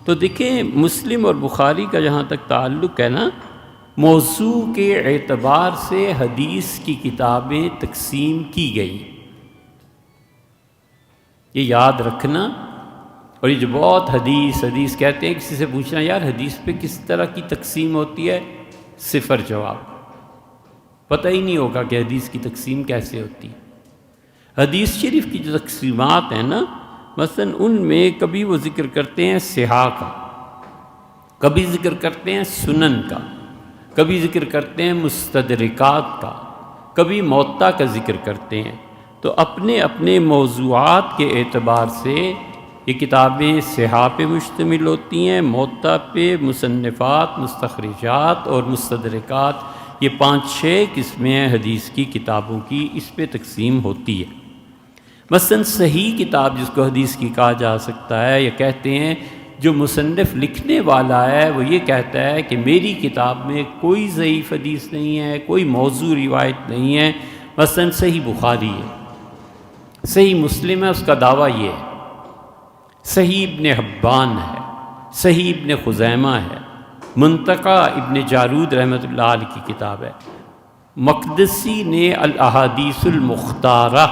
تو دیکھیں مسلم اور بخاری کا جہاں تک تعلق ہے نا، موضوع کے اعتبار سے حدیث کی کتابیں تقسیم کی گئی، یہ یاد رکھنا۔ اور یہ جو بہت حدیث کہتے ہیں، کسی سے پوچھنا یار حدیث پہ کس طرح کی تقسیم ہوتی ہے، صفر جواب، پتہ ہی نہیں ہوگا کہ حدیث کی تقسیم کیسے ہوتی ہے۔ حدیث شریف کی جو تقسیمات ہیں نا، مثلا ان میں کبھی وہ ذکر کرتے ہیں صحاح کا، کبھی ذکر کرتے ہیں سنن کا، کبھی ذکر کرتے ہیں مستدرکات کا، کبھی موطا کا ذکر کرتے ہیں۔ تو اپنے اپنے موضوعات کے اعتبار سے یہ کتابیں صحاح پہ مشتمل ہوتی ہیں، موطا پہ، مصنفات، مستخرجات اور مستدرکات، یہ 5-6 قسمیں ہیں حدیث کی کتابوں کی، اس پہ تقسیم ہوتی ہے۔ مثلا صحیح کتاب جس کو حدیث کی کہا جا سکتا ہے، یا کہتے ہیں جو مصنف لکھنے والا ہے وہ یہ کہتا ہے کہ میری کتاب میں کوئی ضعیف حدیث نہیں ہے، کوئی موضوع روایت نہیں ہے۔ مثلا صحیح بخاری ہے، صحیح مسلم ہے، اس کا دعویٰ یہ ہے، صحیح ابن حبان ہے، صحیح ابن خزیمہ ہے، منتقی ابن جارود رحمۃ اللہ علیہ کی کتاب ہے، مقدسی نے الاحادیث المختارہ،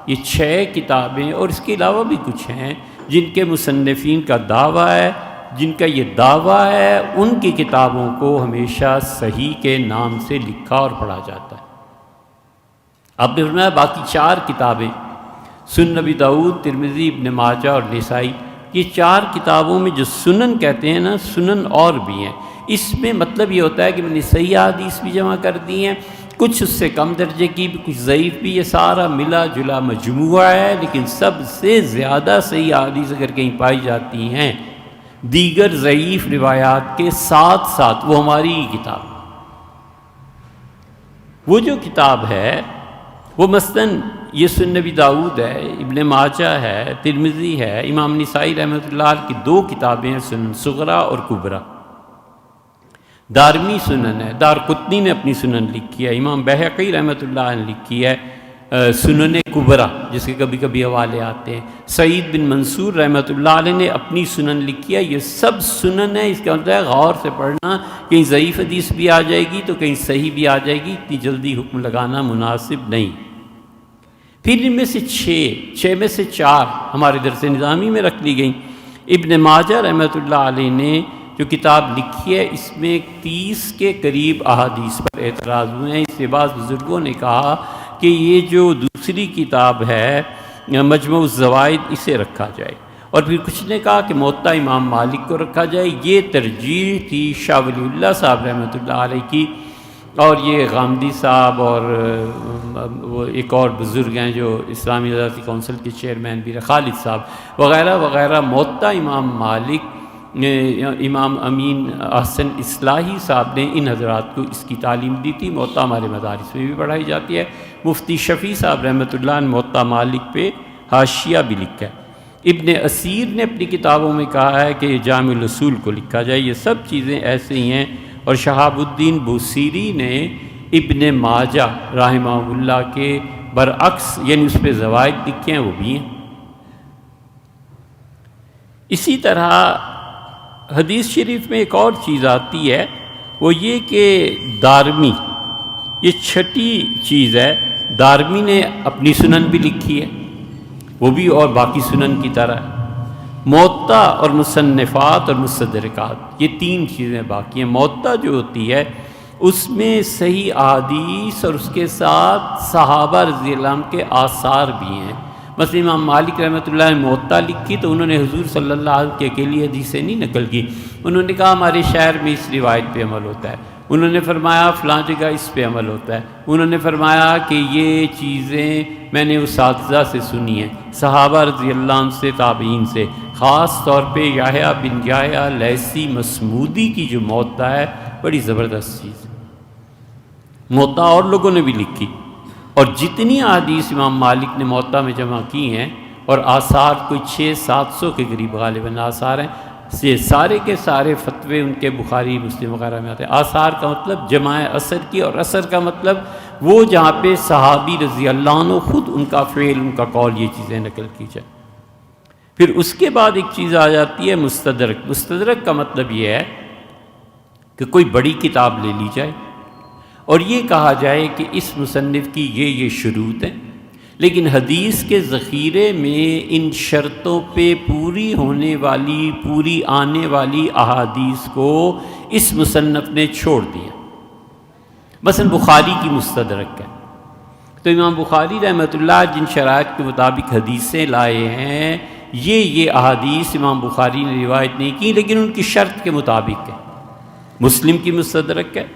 یہ 6 کتابیں، اور اس کے علاوہ بھی کچھ ہیں جن کے مصنفین کا دعویٰ ہے، جن کا یہ دعویٰ ہے ان کی کتابوں کو ہمیشہ صحیح کے نام سے لکھا اور پڑھا جاتا ہے۔ آپ نے فرمایا باقی 4 کتابیں، سنن نبی داؤد، ترمذی، ابن ماجہ اور نسائی، یہ 4 کتابوں میں جو سنن کہتے ہیں نا، سنن اور بھی ہیں، اس میں مطلب یہ ہوتا ہے کہ میں نے صحیح حدیث بھی جمع کر دی ہیں، کچھ اس سے کم درجے کی بھی، کچھ ضعیف بھی، یہ سارا ملا جلا مجموعہ ہے، لیکن سب سے زیادہ صحیح حدیث اگر کہیں پائی جاتی ہیں دیگر ضعیف روایات کے ساتھ ساتھ، وہ ہماری ہی کتاب، وہ جو کتاب ہے وہ مثلاً یہ سنن نبی داؤد ہے، ابن ماجہ ہے، ترمذی ہے، امام نسائی رحمۃ اللہ علیہ کی 2 کتابیں ہیں، سنن صغریٰ اور کبریٰ، دارمی سنن ہے، دارقطنی نے اپنی سنن لکھی ہے، امام بہقی رحمۃ اللہ علیہ نے لکھی ہے سنن کبریٰ، جس کے کبھی کبھی حوالے آتے ہیں، سعید بن منصور رحمۃ اللہ علیہ نے اپنی سنن لکھی ہے۔ یہ سب سنن ہے، اس کا مطلب ہے غور سے پڑھنا، کہیں ضعیف حدیث بھی آ جائے گی تو کہیں صحیح بھی آ جائے گی، اتنی جلدی حکم لگانا مناسب نہیں۔ پھر ان میں سے 6 میں سے 4 ہمارے درس نظامی میں رکھ لی گئیں۔ ابن ماجہ رحمۃ اللہ علیہ نے جو کتاب لکھی ہے، اس میں 30 کے قریب احادیث پر اعتراض ہوئے ہیں، اس سے بعض بزرگوں نے کہا کہ یہ جو دوسری کتاب ہے مجموع الزوائد، اسے رکھا جائے، اور پھر کچھ نے کہا کہ موطا امام مالک کو رکھا جائے۔ یہ ترجیح تھی شاہ ولی اللہ صاحب رحمۃ اللہ علیہ کی، اور یہ غامدی صاحب اور وہ ایک اور بزرگ ہیں جو اسلامی ادارتی کونسل کے چیئرمین بھی رہے، خالد صاحب وغیرہ وغیرہ، موطا امام مالک، امام امین احسن اصلاحی صاحب نے ان حضرات کو اس کی تعلیم دی تھی، موطا ہمارے مدارس میں بھی پڑھائی جاتی ہے۔ مفتی شفیع صاحب رحمۃ اللہ نے موطا مالک پہ حاشیہ بھی لکھا ہے۔ ابن اسیر نے اپنی کتابوں میں کہا ہے کہ جامع الاصول کو لکھا جائے۔ یہ سب چیزیں ایسے ہی ہیں، اور شہاب الدین بوصیری نے ابن ماجہ رحمہ اللہ کے برعکس، یعنی اس پہ زوائد لکھے ہیں، وہ بھی ہیں۔ اسی طرح حدیث شریف میں ایک اور چیز آتی ہے، وہ یہ کہ دارمی، یہ 6ٹی چیز ہے، دارمی نے اپنی سنن بھی لکھی ہے، وہ بھی اور باقی سنن کی طرح ہے۔ موطا اور مصنفات اور مستدرکات، یہ 3 چیزیں باقی ہیں۔ موطا جو ہوتی ہے اس میں صحیح احادیث اور اس کے ساتھ صحابہ رضی اللہ عنہ کے آثار بھی ہیں۔ مثلا امام مالک رحمۃ اللہ نے موطا لکھی تو انہوں نے حضور صلی اللہ علیہ وسلم کی اکیلی حدیثیں نہیں نقل کی، انہوں نے کہا ہمارے شہر میں اس روایت پہ عمل ہوتا ہے، انہوں نے فرمایا فلاں جگہ اس پہ عمل ہوتا ہے، انہوں نے فرمایا کہ یہ چیزیں میں نے اساتذہ سے سنی ہیں، صحابہ رضی اللہ عنہ سے، تابعین سے، خاص طور پہ یحییٰ بن یحییٰ لیثی مصمودی کی جو موطا ہے، بڑی زبردست چیز ہے۔ موطا اور لوگوں نے بھی لکھی، اور جتنی احادیث امام مالک نے موطا میں جمع کی ہیں، اور آثار کوئی 600-700 کے قریب غالباً آثار ہیں، یہ سارے کے سارے فتوے ان کے بخاری مسلم وغیرہ میں آتے ہیں۔ آثار کا مطلب جمع اثر کی، اور اثر کا مطلب وہ جہاں پہ صحابی رضی اللہ عنہ خود ان کا فعل، ان کا قول، یہ چیزیں نقل کی جائیں۔ پھر اس کے بعد ایک چیز آ جاتی ہے مستدرک. مستدرک کا مطلب یہ ہے کہ کوئی بڑی کتاب لے لی جائے اور یہ کہا جائے کہ اس مصنف کی یہ شروط ہیں، لیکن حدیث کے ذخیرے میں ان شرطوں پہ پوری ہونے والی، پوری آنے والی احادیث کو اس مصنف نے چھوڑ دیا. مثلا بخاری کی مستدرک ہے، تو امام بخاری رحمۃ اللہ جن شرائط کے مطابق حدیثیں لائے ہیں، یہ احادیث امام بخاری نے روایت نہیں کی لیکن ان کی شرط کے مطابق ہے. مسلم کی مستدرک ہے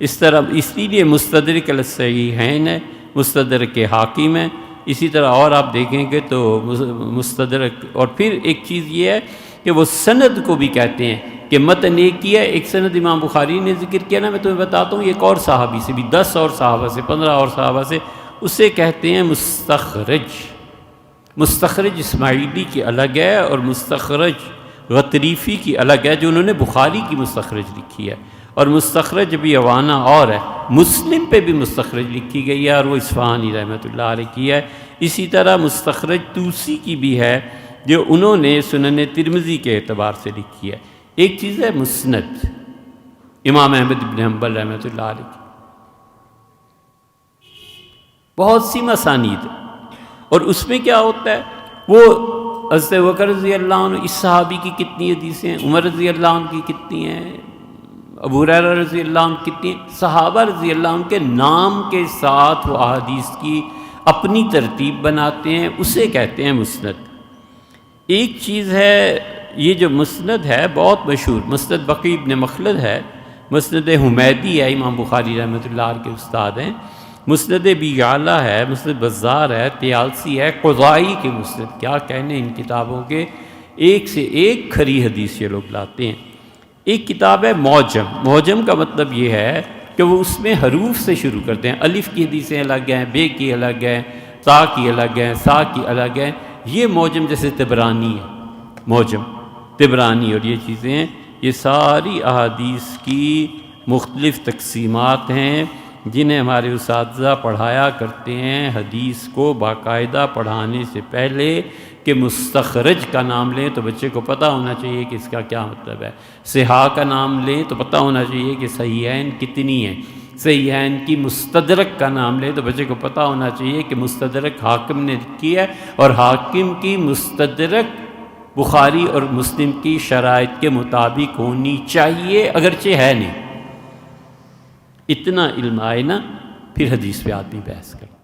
اس طرح، اس لیے مستدرک علی الصحیحین ہے، مستدرک حاکم ہے. اسی طرح اور آپ دیکھیں گے تو مستدرک. اور پھر ایک چیز یہ ہے کہ وہ سند کو بھی کہتے ہیں کہ متن ایک کیا ہے، ایک سند امام بخاری نے ذکر کیا نا، میں تمہیں بتاتا ہوں ایک اور صحابی سے بھی، 10 اور صحابہ سے، 15 اور صحابہ سے، اسے کہتے ہیں مستخرج. مستخرج اسماعیلی کی الگ ہے اور مستخرج غطریفی کی الگ ہے، جو انہوں نے بخاری کی مستخرج لکھی ہے. اور مستخرج بھی اوانا اور ہے، مسلم پہ بھی مستخرج لکھی گئی ہے اور وہ اصفہانی رحمۃ اللہ علیہ کی ہے. اسی طرح مستخرج توسی کی بھی ہے جو انہوں نے سنن ترمذی کے اعتبار سے لکھی ہے. ایک چیز ہے مسند امام احمد بن حنبل رحمۃ اللہ علیہ کی، بہت سی مسانید اور اس میں کیا ہوتا ہے، وہ حضرت بکر رضی اللہ عنہ، اس صحابی کی کتنی حدیثیں ہیں، عمر رضی اللہ عنہ کی کتنی ہیں، ابو ہریرہ رضی اللہ عنہ کتنی، صحابہ رضی اللہ عنہ کے نام کے ساتھ وہ احادیث کی اپنی ترتیب بناتے ہیں، اسے کہتے ہیں مسند. ایک چیز ہے یہ جو مسند ہے بہت مشہور، مسند بقی بن مخلد ہے، مسند حمیدی ہے، امام بخاری رحمۃ اللہ علیہ کے استاد ہیں، مسند ابی یعلا ہے، مسند بزار ہے، طیالسی ہے، قضائی کے مسند، کیا کہنے ان کتابوں کے، ایک سے ایک کھری حدیث یہ لوگ لاتے ہیں. ایک کتاب ہے معجم. معجم کا مطلب یہ ہے کہ وہ اس میں حروف سے شروع کرتے ہیں، الف کی حدیثیں الگ ہیں، بے کی الگ ہیں، تا کی الگ ہیں، سا کی الگ ہیں. یہ معجم جیسے طبرانی ہے، معجم طبرانی اور یہ چیزیں ہیں، یہ ساری احادیث کی مختلف تقسیمات ہیں جنہیں ہمارے اساتذہ پڑھایا کرتے ہیں حدیث کو باقاعدہ پڑھانے سے پہلے کہ مستخرج کا نام لیں تو بچے کو پتہ ہونا چاہیے کہ اس کا کیا مطلب ہے، صحاح کا نام لیں تو پتہ ہونا چاہیے کہ صحیحین کتنی ہیں، صحیحین کی مستدرک کا نام لیں تو بچے کو پتہ ہونا چاہیے کہ مستدرک حاکم نے لکھی ہے اور حاکم کی مستدرک بخاری اور مسلم کی شرائط کے مطابق ہونی چاہیے، اگرچہ ہے نہیں. اتنا علم آئے نا پھر حدیث پہ آدمی بحث کرتا.